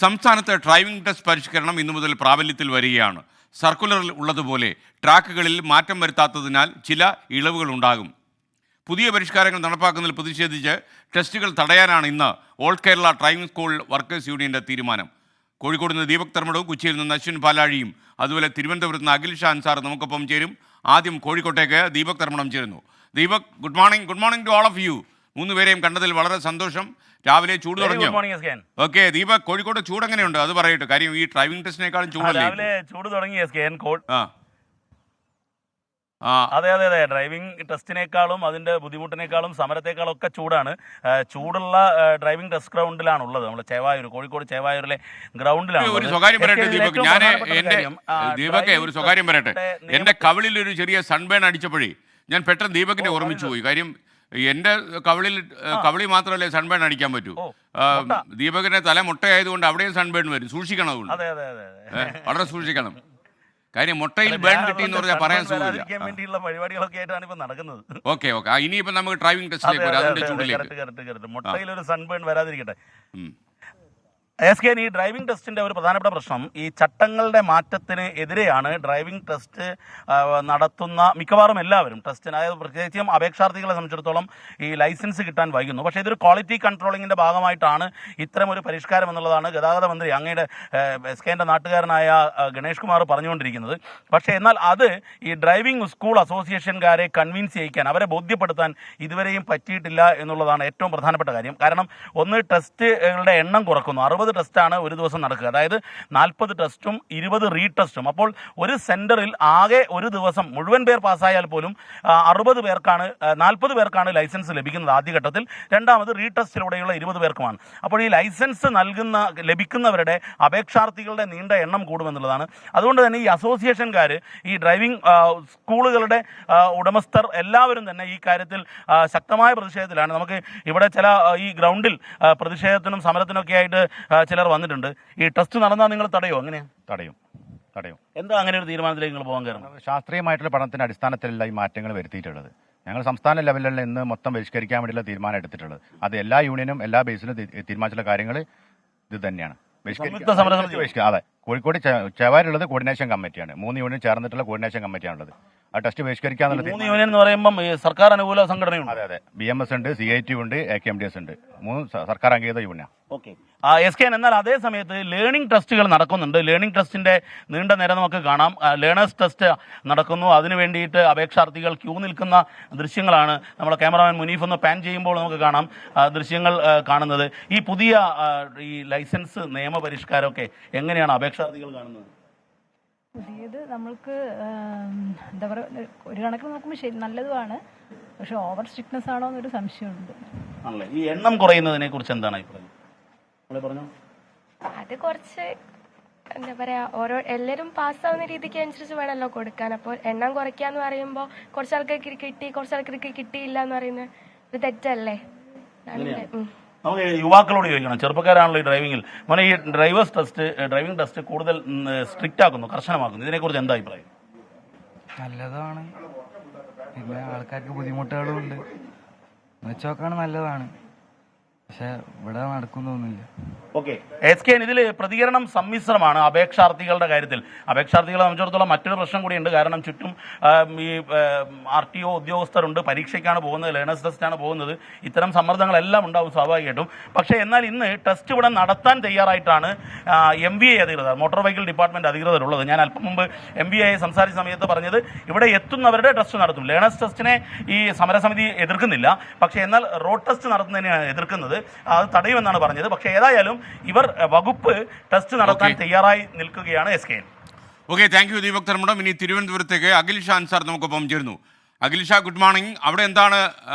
സംസ്ഥാനത്ത് driving test പരിഷ്കരണം ഇന്നു മുതൽ പ്രാബല്യത്തിൽ വരികയാണ്. സർക്കുലറിൽ ഉള്ളതുപോലെ ട്രാക്കുകളിൽ മാറ്റം വരുത്താത്തതിനാൽ ചില ഇളവുകൾ ഉണ്ടാകും. പുതിയ പരിഷ്കാരങ്ങൾ നടപ്പാക്കുന്നതിൽ പ്രതിഷേധിച്ച് ടെസ്റ്റുകൾ തടയാനാണ് ഇന്ന് all Kerala driving school workers യൂണിയൻ്റെ തീരുമാനം. കോഴിക്കോട് നിന്ന് ദീപക് തർമടവും കൊച്ചിയിൽ നിന്ന് അശ്വിൻ പാലാഴിയും അതുപോലെ തിരുവനന്തപുരത്ത് നിന്ന് അഖിൽ ഷാ അൻസാർ നമുക്കൊപ്പം ചേരും. ആദ്യം കോഴിക്കോട്ടേക്ക് ദീപക് തർമടം ചേരുന്നു. Deepak, good morning to all of you. മൂന്നുപേരെയും കണ്ടതിൽ വളരെ സന്തോഷം. രാവിലെ ചൂട് തുടങ്ങിയോ? ഓക്കെ ദീപക്, കോഴിക്കോട് ചൂട് എങ്ങനെയുണ്ട് അത് പറയട്ടെ. കാര്യം ഈ ഡ്രൈവിംഗ് ടെസ്റ്റിനേക്കാളും ചൂടല്ലേ? രാവിലെ ചൂട് തുടങ്ങി അതെ, ഡ്രൈവിംഗ് ടെസ്റ്റിനേക്കാളും അതിന്റെ ബുദ്ധിമുട്ടിനേക്കാളും സമരത്തെക്കാളും ഒക്കെ ചൂടാണ്. ചൂടുള്ള ഡ്രൈവിംഗ് ടെസ്റ്റ് ഗ്രൗണ്ടിലാണ് ഉള്ളത്. നമ്മൾ ചേവായൂർ, കോഴിക്കോട് ചേവായൂരിലെ ഗ്രൗണ്ടിലാണ്. ഒരു സ്വകാര്യം പറയട്ടെ ദീപക്, ഒരു സ്വകാര്യം പറയട്ടെ. എന്റെ കവിളിൽ ഒരു ചെറിയ സൺബേൺ അടിച്ചപ്പോഴേ ഞാൻ പെട്ടെന്ന് ദീപകിനെ ഓർമ്മിച്ചു പോയി. കാര്യം എന്റെ കവിളി മാത്രമല്ലേ സൺബേൺ അടിക്കാൻ പറ്റൂ. ദീപകിന്റെ തല മുട്ടയായതുകൊണ്ട് അവിടെയും സൺബേൺ വരും. സൂക്ഷിക്കണം, അതുകൊണ്ട് വളരെ സൂക്ഷിക്കണം. കാര്യം മുട്ടയിൽ ബേൺ കിട്ടി എന്ന് പറഞ്ഞാൽ പറയാൻ വേണ്ടിയുള്ള പരിപാടികളൊക്കെ ആയിട്ടാണ് ഇപ്പൊ നടക്കുന്നത്. ഓക്കെ ഇനിയിപ്പോ നമുക്ക് ഡ്രൈവിംഗ് ടെസ്റ്റിലേക്ക് വരാം. അതിന്റെ ചൂടിലേക്ക് മുട്ടയിൽ ഒരു സൺബേൺ വരാതിരിക്കട്ടെ. ഈ ഡ്രൈവിംഗ് ടെസ്റ്റിന്റെ ഒരു പ്രധാനപ്പെട്ട പ്രശ്നം ഈ ചട്ടങ്ങളുടെ മാറ്റത്തിന് എതിരെയാണ് ഡ്രൈവിംഗ് ടെസ്റ്റ് നടത്തുന്ന മിക്കവാറും എല്ലാവരും ടെസ്റ്റിന്, അതായത് പ്രത്യേകിച്ചും അപേക്ഷാർത്ഥികളെ സംബന്ധിച്ചിടത്തോളം ഈ ലൈസൻസ് കിട്ടാൻ വൈകുന്നു. പക്ഷേ ഇതൊരു ക്വാളിറ്റി കൺട്രോളിങ്ങിന്റെ ഭാഗമായിട്ടാണ് ഇത്തരം ഒരു പരിഷ്കാരം എന്നുള്ളതാണ് ഗതാഗത മന്ത്രി അങ്ങയുടെ എസ്കെന്റെ നാട്ടുകാരനായ ഗണേഷ് കുമാർ പറഞ്ഞുകൊണ്ടിരിക്കുന്നത്. പക്ഷേ എന്നാൽ അത് ഈ ഡ്രൈവിംഗ് സ്കൂൾ അസോസിയേഷൻകാരെ കൺവിൻസ് ചെയ്യിക്കാൻ, അവരെ ബോധ്യപ്പെടുത്താൻ ഇതുവരെയും പറ്റിയിട്ടില്ല എന്നുള്ളതാണ് ഏറ്റവും പ്രധാനപ്പെട്ട കാര്യം. കാരണം ഒന്ന്, ടെസ്റ്റുകളുടെ എണ്ണം കുറക്കുന്നു. 60 ടെസ്റ്റാണ് ഒരു ദിവസം നടക്കുക. അതായത് 40 ടെസ്റ്റും 20 റീടെസ്റ്റും. അപ്പോൾ ഒരു സെന്ററിൽ ആകെ ഒരു ദിവസം മുഴുവൻ പേർ പാസ്സായാൽ പോലും 40 പേർക്കാണ് ലൈസൻസ് ലഭിക്കുന്നത് ആദ്യഘട്ടത്തിൽ. രണ്ടാമത് റീടെസ്റ്റിലൂടെയുള്ള 20 പേർക്കുമാണ്. അപ്പോൾ ഈ ലൈസൻസ് ലഭിക്കുന്നവരുടെ അപേക്ഷാർത്ഥികളുടെ നീണ്ട എണ്ണം കൂടുമെന്നുള്ളതാണ്. അതുകൊണ്ട് തന്നെ ഈ അസോസിയേഷൻകാർ, ഈ ഡ്രൈവിംഗ് സ്കൂളുകളുടെ ഉടമസ്ഥർ എല്ലാവരും തന്നെ ഈ കാര്യത്തിൽ ശക്തമായ പ്രതിഷേധത്തിലാണ്. നമുക്ക് ഇവിടെ ചില ഈ ഗ്രൗണ്ടിൽ പ്രതിഷേധത്തിനും സമരത്തിനൊക്കെ ആയിട്ട് ചിലർ വന്നിട്ടുണ്ട്. ഈ ടെസ്റ്റ് നടന്നാൽ നിങ്ങൾ തടയോ? അങ്ങനെയാ? തടയും. എന്താ അങ്ങനെ ഒരു തീരുമാനത്തിലേക്ക് നിങ്ങൾ പോകാൻ കാരണം? ശാസ്ത്രീയമായിട്ടുള്ള പഠനത്തിന്റെ അടിസ്ഥാനത്തിലല്ല ഈ മാറ്റങ്ങൾ വരുത്തിയിട്ടുള്ളത്. ഞങ്ങൾ സംസ്ഥാന ലെവലിൽ ഇന്ന് മൊത്തം പരിഷ്കരിക്കാൻ വേണ്ടിയുള്ള തീരുമാനം എടുത്തിട്ടുള്ളത്. അത് എല്ലാ യൂണിയനും എല്ലാ ബേസിലും തീരുമാനിച്ചുള്ള കാര്യങ്ങൾ ഇത് തന്നെയാണ്. അതെ, കോഴിക്കോട് ചേവാരുള്ളത് കോർഡിനേഷൻ കമ്മിറ്റിയാണ്. 3 യൂണിയൻ ചേർന്നിട്ടുള്ള കോർഡിനേഷൻ കമ്മിറ്റിയാണുള്ളത്. ആ ടെസ്റ്റ് ബഹിഷ്കരിക്കാന്നുള്ള 3 യൂണിയൻ എന്ന് പറയുമ്പോൾ സർക്കാർ അനുകൂല സംഘടനയുണ്ട്. അതെ, BMS ഉണ്ട്, CIT ഉണ്ട്, AKMDS ഉണ്ട്. 3 സർക്കാർ അംഗീകൃത യൂണിയൻ. ഓക്കെ എന്നാൽ അതേ സമയത്ത് ലേണിംഗ് ടെസ്റ്റുകൾ നടക്കുന്നുണ്ട്. ലേണിംഗ് ടെസ്റ്റിന്റെ നീണ്ട നേരം നമുക്ക് കാണാം. ലേണേഴ്സ് ടെസ്റ്റ് നടക്കുന്നു. അതിനു വേണ്ടിയിട്ട് അപേക്ഷാർത്ഥികൾ ക്യൂ നിൽക്കുന്ന ദൃശ്യങ്ങളാണ് നമ്മുടെ ക്യാമറാമാൻ മുനീഫ് ഒന്ന് പാൻ ചെയ്യുമ്പോൾ നമുക്ക് കാണാം ദൃശ്യങ്ങൾ കാണുന്നത്. ഈ പുതിയ ഈ ലൈസൻസ് നിയമപരിഷ്കാരമൊക്കെ എങ്ങനെയാണ് അപേക്ഷാർത്ഥികൾ കാണുന്നത്? പുതിയത് നമ്മൾക്ക് എന്താ പറയുക, ഒരു കണക്കിന് നോക്കുമ്പോൾ ശരി നല്ലതുമാണ്. പക്ഷെ ഓവർ സ്ട്രിക്ട്നെസ് ആണോ എന്നൊരു സംശയമുണ്ട്. ആണല്ലേ? ഈ എണ്ണം കുറയുന്നതിനെ കുറിച്ച് എന്താണ് അഭിപ്രായം? പറഞ്ഞു അത് കുറച്ച് എന്താ പറയാ, എല്ലാവരും പാസ്സാവുന്ന രീതിക്ക് അനുസരിച്ച് വേണമല്ലോ കൊടുക്കാൻ. അപ്പോൾ എണ്ണം കുറയ്ക്കാന്ന് പറയുമ്പോൾ കുറച്ച് ആൾക്കാർക്ക് കിട്ടി, കുറച്ച് ആൾക്കാർക്ക് കിട്ടിയില്ല എന്ന് പറയുന്നത് ഒരു തെറ്റല്ലേ? നമുക്ക് യുവാക്കളോട് ചോദിക്കണം, ചെറുപ്പക്കാരാണല്ലോ ഈ ഡ്രൈവിംഗിൽ. മോനെ, ഈ ഡ്രൈവിംഗ് ടെസ്റ്റ് കൂടുതൽ സ്ട്രിക്റ്റ് ആക്കുന്നു, കർശനമാക്കുന്നു, ഇതിനെക്കുറിച്ച് എന്താ അഭിപ്രായം? നല്ലതാണ്. പിന്നെ ആൾക്കാർക്ക് ബുദ്ധിമുട്ടുകളും ഉണ്ട്. വെച്ചോക്കാണ് നല്ലതാണ്. പക്ഷെ ഇവിടെ നടക്കുന്നൊന്നുമില്ല. ഓക്കെ ഇതിൽ പ്രതികരണം സമ്മിശ്രമാണ് അപേക്ഷാർത്ഥികളുടെ കാര്യത്തിൽ. അപേക്ഷാർത്ഥികളെ സംബന്ധിച്ചിടത്തോളം മറ്റൊരു പ്രശ്നം കൂടിയുണ്ട്. കാരണം ചുറ്റും ഈ RTO ഉദ്യോഗസ്ഥരുണ്ട്, പരീക്ഷയ്ക്കാണ് പോകുന്നത്, ലേണേഴ്സ് ടെസ്റ്റാണ് പോകുന്നത്. ഇത്തരം സമ്മർദ്ദങ്ങളെല്ലാം ഉണ്ടാവും സ്വാഭാവികമായിട്ടും. പക്ഷേ എന്നാൽ ഇന്ന് ടെസ്റ്റ് ഇവിടെ നടത്താൻ തയ്യാറായിട്ടാണ് MVA അധികൃതർ, മോട്ടോർ വെഹിക്കിൾ ഡിപ്പാർട്ട്മെന്റ് അധികൃതരുള്ളത്. ഞാൻ അല്പം മുമ്പ് MVA സംസാരിച്ച സമയത്ത് പറഞ്ഞത് ഇവിടെ എത്തുന്നവരുടെ ടെസ്റ്റ് നടത്തും. ലേണേഴ്സ് ടെസ്റ്റിനെ ഈ സമരസമിതി എതിർക്കുന്നില്ല. പക്ഷേ എന്നാൽ റോഡ് ടെസ്റ്റ് നടത്തുന്നതിനെയാണ് എതിർക്കുന്നത്. അത് തടയുമെന്നാണ് പറഞ്ഞത്. പക്ഷേ ഏതായാലും ഇവർ വകുപ്പ് ടെസ്റ്റ് നടത്താൻ തയ്യാറായി നിൽക്കുകയാണ്. Okay, thank you Deepak Tharmadam. ഇനി തിരുവനന്തപുരത്തേക്ക് അഖിൽ ഷാ അൻസാർ നമുക്കൊപ്പം ചേരുന്നു. Akhil Shah, good morning. അവിടെ എന്താണ്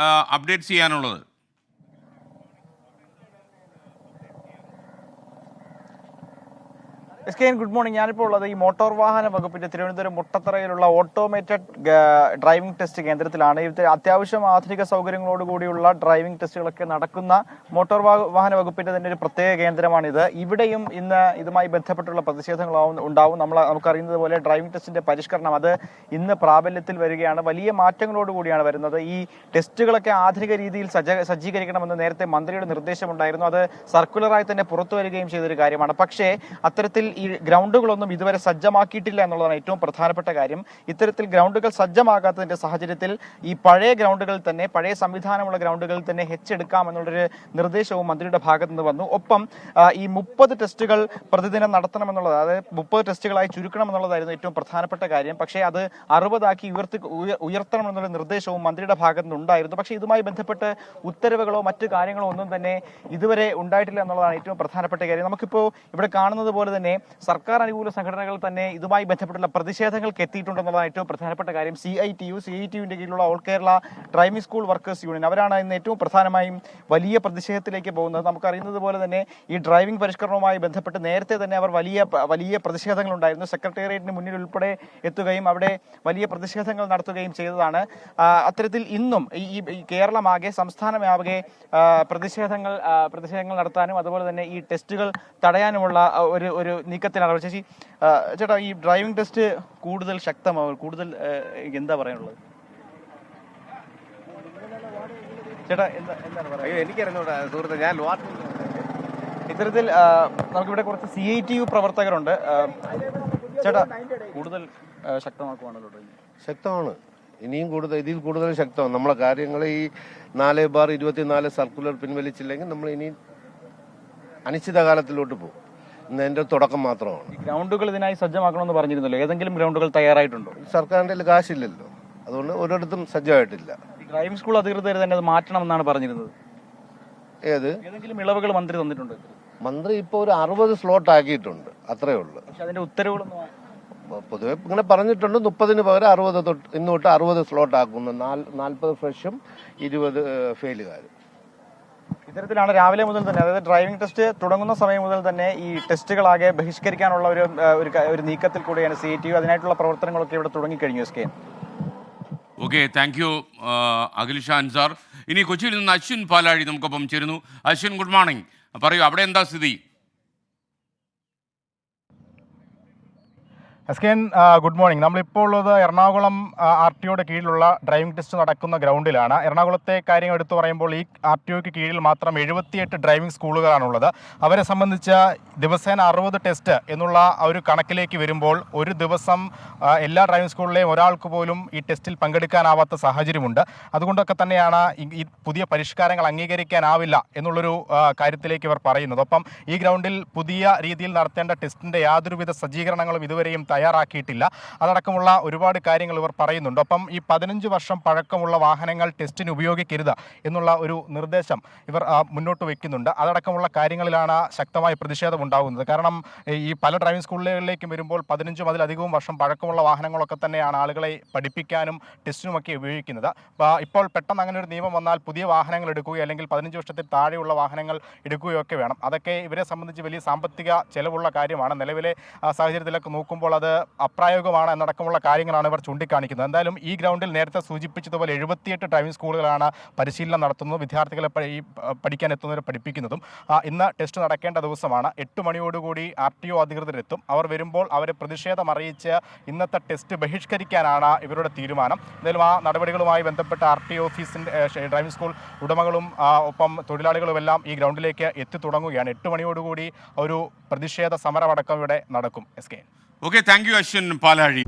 അപ്ഡേറ്റ്സ് ചെയ്യാനുള്ളത്? Good morning. ഞാനിപ്പോൾ ഉള്ളത് ഈ മോട്ടോർ വാഹന വകുപ്പിന്റെ തിരുവനന്തപുരം മുട്ടത്തറയിലുള്ള ഓട്ടോമേറ്റഡ് ഡ്രൈവിംഗ് ടെസ്റ്റ് കേന്ദ്രത്തിലാണ്. ഇത് അത്യാവശ്യം ആധുനിക സൗകര്യങ്ങളോടുകൂടിയുള്ള ഡ്രൈവിംഗ് ടെസ്റ്റുകളൊക്കെ നടക്കുന്ന മോട്ടോർ വാഹന വകുപ്പിന്റെ തന്നെ ഒരു പ്രത്യേക കേന്ദ്രമാണിത്. ഇവിടെയും ഇന്ന് ഇതുമായി ബന്ധപ്പെട്ടുള്ള പ്രതിഷേധങ്ങൾ ഉണ്ടാവും. നമുക്കറിയുന്നത് പോലെ ഡ്രൈവിംഗ് ടെസ്റ്റിന്റെ പരിഷ്കരണം അത് ഇന്ന് പ്രാബല്യത്തിൽ വരികയാണ്. വലിയ മാറ്റങ്ങളോടുകൂടിയാണ് വരുന്നത്. ഈ ടെസ്റ്റുകളൊക്കെ ആധുനിക രീതിയിൽ സജ്ജീകരിക്കണമെന്ന് നേരത്തെ മന്ത്രിയുടെ നിർദ്ദേശമുണ്ടായിരുന്നു. അത് സർക്കുലറായി തന്നെ പുറത്തു വരികയും ചെയ്തൊരു കാര്യമാണ്. പക്ഷേ അത്തരത്തിൽ ഈ ഗ്രൗണ്ടുകളൊന്നും ഇതുവരെ സജ്ജമാക്കിയിട്ടില്ല എന്നുള്ളതാണ് ഏറ്റവും പ്രധാനപ്പെട്ട കാര്യം. ഇത്തരത്തിൽ ഗ്രൗണ്ടുകൾ സജ്ജമാകാത്തതിന്റെ സാഹചര്യത്തിൽ ഈ പഴയ ഗ്രൗണ്ടുകളിൽ തന്നെ, പഴയ സംവിധാനമുള്ള ഗ്രൗണ്ടുകളിൽ തന്നെ ഹെച്ചെടുക്കാം എന്നുള്ളൊരു നിർദ്ദേശവും മന്ത്രിയുടെ ഭാഗത്തു നിന്ന് വന്നു. ഒപ്പം ഈ 30 ടെസ്റ്റുകൾ പ്രതിദിനം നടത്തണമെന്നുള്ളത്, അതായത് 30 ടെസ്റ്റുകളായി ചുരുക്കണം എന്നുള്ളതായിരുന്നു ഏറ്റവും പ്രധാനപ്പെട്ട കാര്യം. പക്ഷേ അത് 60 ഉയർത്തണം എന്നുള്ള നിർദ്ദേശവും മന്ത്രിയുടെ ഭാഗത്തു നിന്നുണ്ടായിരുന്നു. പക്ഷേ ഇതുമായി ബന്ധപ്പെട്ട് ഉത്തരവുകളോ മറ്റു കാര്യങ്ങളോ ഒന്നും തന്നെ ഇതുവരെ ഉണ്ടായിട്ടില്ല എന്നുള്ളതാണ് ഏറ്റവും പ്രധാനപ്പെട്ട കാര്യം. നമുക്കിപ്പോൾ ഇവിടെ കാണുന്നത് പോലെ തന്നെ സർക്കാർ അനുകൂല സംഘടനകൾ തന്നെ ഇതുമായി ബന്ധപ്പെട്ടുള്ള പ്രതിഷേധങ്ങൾക്ക് എത്തിയിട്ടുണ്ടെന്നുള്ളതാണ് ഏറ്റവും പ്രധാനപ്പെട്ട കാര്യം. CITUവിന്റെ കീഴിലുള്ള all Kerala driving school workers union അവരാണ് ഇന്ന് ഏറ്റവും പ്രധാനമായും വലിയ പ്രതിഷേധത്തിലേക്ക് പോകുന്നത്. നമുക്കറിയുന്നത് പോലെ തന്നെ ഈ ഡ്രൈവിംഗ് പരിഷ്കരണവുമായി ബന്ധപ്പെട്ട് നേരത്തെ തന്നെ അവർ വലിയ പ്രതിഷേധങ്ങളുണ്ടായിരുന്നു. സെക്രട്ടേറിയറ്റിന് മുന്നിൽ ഉൾപ്പെടെ എത്തുകയും അവിടെ വലിയ പ്രതിഷേധങ്ങൾ നടത്തുകയും ചെയ്തതാണ്. അത്തരത്തിൽ ഇന്നും ഈ കേരളമാകെ, സംസ്ഥാനമാകെ പ്രതിഷേധങ്ങൾ നടത്താനും അതുപോലെ തന്നെ ഈ ടെസ്റ്റുകൾ തടയാനുമുള്ള ഒരു നീക്കത്തിലാണ്. ചേട്ടാ, ഈ ഡ്രൈവിംഗ് ടെസ്റ്റ് കൂടുതൽ ശക്തമാവും, കൂടുതൽ എന്താ പറയാനുള്ളത് ചേട്ടാ? എന്താണ് പറയുക? എനിക്കറിഞ്ഞൂടാ സുഹൃത്തെ, ഞാൻ ഇത്തരത്തിൽ നമുക്കിവിടെ കുറച്ച് CITU പ്രവർത്തകരുണ്ട്. ചേട്ടാ, കൂടുതൽ ശക്തമാക്കുവാണല്ലോ ഡ്രൈവിംഗ്? ശക്തമാണ്, ഇനിയും ഇതിൽ കൂടുതൽ ശക്തമാണ്. നമ്മളെ കാര്യങ്ങൾ ഈ 4/24 സർക്കുലർ പിൻവലിച്ചില്ലെങ്കിൽ നമ്മൾ ഇനി അനിശ്ചിതകാലത്തിലോട്ട് പോകും. ഇന്ന് എൻ്റെ തുടക്കം മാത്രമാണ്. ഈ ഗ്രൗണ്ടുകൾ ഇതിനായി സജ്ജമാക്കണമെന്ന് പറഞ്ഞിരുന്നല്ലോ. ഏതെങ്കിലും ഗ്രൗണ്ടുകൾ തയ്യാറായിട്ടുണ്ടോ? സർക്കാരിൻ്റെ കാശില്ലല്ലോ, അതുകൊണ്ട് ഒരിടത്തും സജ്ജമായിട്ടില്ല. ഈ ഡ്രൈവിംഗ് സ്കൂൾ അധികൃതർ തന്നെ അത് മാറ്റണമെന്നാണ് പറഞ്ഞിരുന്നത്. ഏതെങ്കിലും ഇളവുകൾ മന്ത്രി തന്നിട്ടുണ്ടോ? മന്ത്രി ഇപ്പോൾ ഒരു 60 സ്ലോട്ട് ആക്കിയിട്ടുണ്ട്, അത്രേ ഉള്ളൂ. പക്ഷെ അതിന്റെ ഉത്തരവുകളൊന്നും പൊതുവെ ഇങ്ങനെ പറഞ്ഞിട്ടുണ്ട്. 30 പകരം 60 ഇന്നോട്ട് 60 സ്ലോട്ട് ആക്കുന്നു. 40 ഫ്രഷും 20 ഫെയിലുകാരും. ഇത്തരത്തിലാണ് രാവിലെ മുതൽ തന്നെ, അതായത് ഡ്രൈവിംഗ് ടെസ്റ്റ് തുടങ്ങുന്ന സമയം മുതൽ തന്നെ ഈ ടെസ്റ്റുകളാകെ ബഹിഷ്കരിക്കാനുള്ള ഒരു നീക്കത്തിൽ കൂടിയാണ് CITU. അതിനായിട്ടുള്ള പ്രവർത്തനങ്ങളൊക്കെ ഇവിടെ തുടങ്ങിക്കഴിഞ്ഞു. Okay, thank U Akhil Shah Ansar. ഇനി കൊച്ചിയിൽ നിന്ന് അശ്വിൻ പാലാഴി നമുക്കൊപ്പം ചേരുന്നു. Ashwin, good morning. പറയൂ, അവിടെ എന്താ സ്ഥിതി? Good morning. നമ്മളിപ്പോൾ ഉള്ളത് എറണാകുളം RTOയുടെ കീഴിലുള്ള ഡ്രൈവിംഗ് ടെസ്റ്റ് നടക്കുന്ന ഗ്രൗണ്ടിലാണ്. എറണാകുളത്തെ കാര്യം എടുത്തു പറയുമ്പോൾ ഈ RTOയ്ക്ക് കീഴിൽ മാത്രം 78 ഡ്രൈവിംഗ് സ്കൂളുകളാണുള്ളത്. അവരെ സംബന്ധിച്ച് ദിവസേന 60 ടെസ്റ്റ് എന്നുള്ള ഒരു കണക്കിലേക്ക് വരുമ്പോൾ ഒരു ദിവസം എല്ലാ ഡ്രൈവിംഗ് സ്കൂളിലെയും ഒരാൾക്ക് പോലും ഈ ടെസ്റ്റിൽ പങ്കെടുക്കാനാവാത്ത സാഹചര്യമുണ്ട്. അതുകൊണ്ടൊക്കെ തന്നെയാണ് ഈ പുതിയ പരിഷ്കാരങ്ങൾ അംഗീകരിക്കാനാവില്ല എന്നുള്ളൊരു കാര്യത്തിലേക്ക് ഇവർ പറയുന്നത്. ഒപ്പം ഈ ഗ്രൗണ്ടിൽ പുതിയ രീതിയിൽ നടത്തേണ്ട ടെസ്റ്റിൻ്റെ യാതൊരുവിധ സജ്ജീകരണങ്ങളും ഇതുവരെയും തയ്യാറാക്കിയിട്ടില്ല. അതടക്കമുള്ള ഒരുപാട് കാര്യങ്ങൾ ഇവർ പറയുന്നുണ്ട്. ഒപ്പം ഈ 15 വർഷം പഴക്കമുള്ള വാഹനങ്ങൾ ടെസ്റ്റിന് ഉപയോഗിക്കരുത് എന്നുള്ള ഒരു നിർദ്ദേശം ഇവർ മുന്നോട്ട് വയ്ക്കുന്നുണ്ട്. അതടക്കമുള്ള കാര്യങ്ങളിലാണ് ശക്തമായ പ്രതിഷേധം ഉണ്ടാകുന്നത്. കാരണം ഈ പല ഡ്രൈവിംഗ് സ്കൂളുകളിലേക്കും വരുമ്പോൾ 15 അതിലധികവും വർഷം പഴക്കമുള്ള വാഹനങ്ങളൊക്കെ തന്നെയാണ് ആളുകളെ പഠിപ്പിക്കാനും ടെസ്റ്റിനുമൊക്കെ ഉപയോഗിക്കുന്നത്. ഇപ്പോൾ പെട്ടെന്ന് അങ്ങനെ ഒരു നിയമം വന്നാൽ പുതിയ വാഹനങ്ങൾ എടുക്കുകയോ അല്ലെങ്കിൽ 15 വർഷത്തിൽ താഴെയുള്ള വാഹനങ്ങൾ എടുക്കുകയൊക്കെ വേണം. അതൊക്കെ ഇവരെ സംബന്ധിച്ച് വലിയ സാമ്പത്തിക ചെലവുള്ള കാര്യമാണ്. നിലവിലെ സാഹചര്യത്തിലൊക്കെ നോക്കുമ്പോൾ അത് അപ്രായോഗികമാണ് എന്നടക്കമുള്ള കാര്യങ്ങളാണ് ഇവർ ചൂണ്ടിക്കാണിക്കുന്നത്. എന്തായാലും ഈ ഗ്രൗണ്ടിൽ നേരത്തെ സൂചിപ്പിച്ചതുപോലെ 78 ഡ്രൈവിംഗ് സ്കൂളുകളാണ് പരിശീലനം നടത്തുന്നത്, വിദ്യാർത്ഥികളെ പഠിക്കാൻ എത്തുന്നവരെ പഠിപ്പിക്കുന്നതും. ഇന്ന് ടെസ്റ്റ് നടക്കേണ്ട ദിവസമാണ്. 8 മണിയോടുകൂടി RTO അധികൃതരെത്തും. അവർ വരുമ്പോൾ അവരെ പ്രതിഷേധം അറിയിച്ച് ഇന്നത്തെ ടെസ്റ്റ് ബഹിഷ്കരിക്കാനാണ് ഇവരുടെ തീരുമാനം. എന്തായാലും ആ നടപടികളുമായി ബന്ധപ്പെട്ട RTO ഓഫീസിൻ്റെ ഡ്രൈവിംഗ് സ്കൂൾ ഉടമകളും ഒപ്പം തൊഴിലാളികളുമെല്ലാം ഈ ഗ്രൗണ്ടിലേക്ക് എത്തി തുടങ്ങുകയാണ്. 8 മണിയോടുകൂടി ഒരു പ്രതിഷേധ സമരമടക്കം ഇവിടെ നടക്കും. ഓക്കെ, താങ്ക് യു അശ്വിൻ പാലാഴി.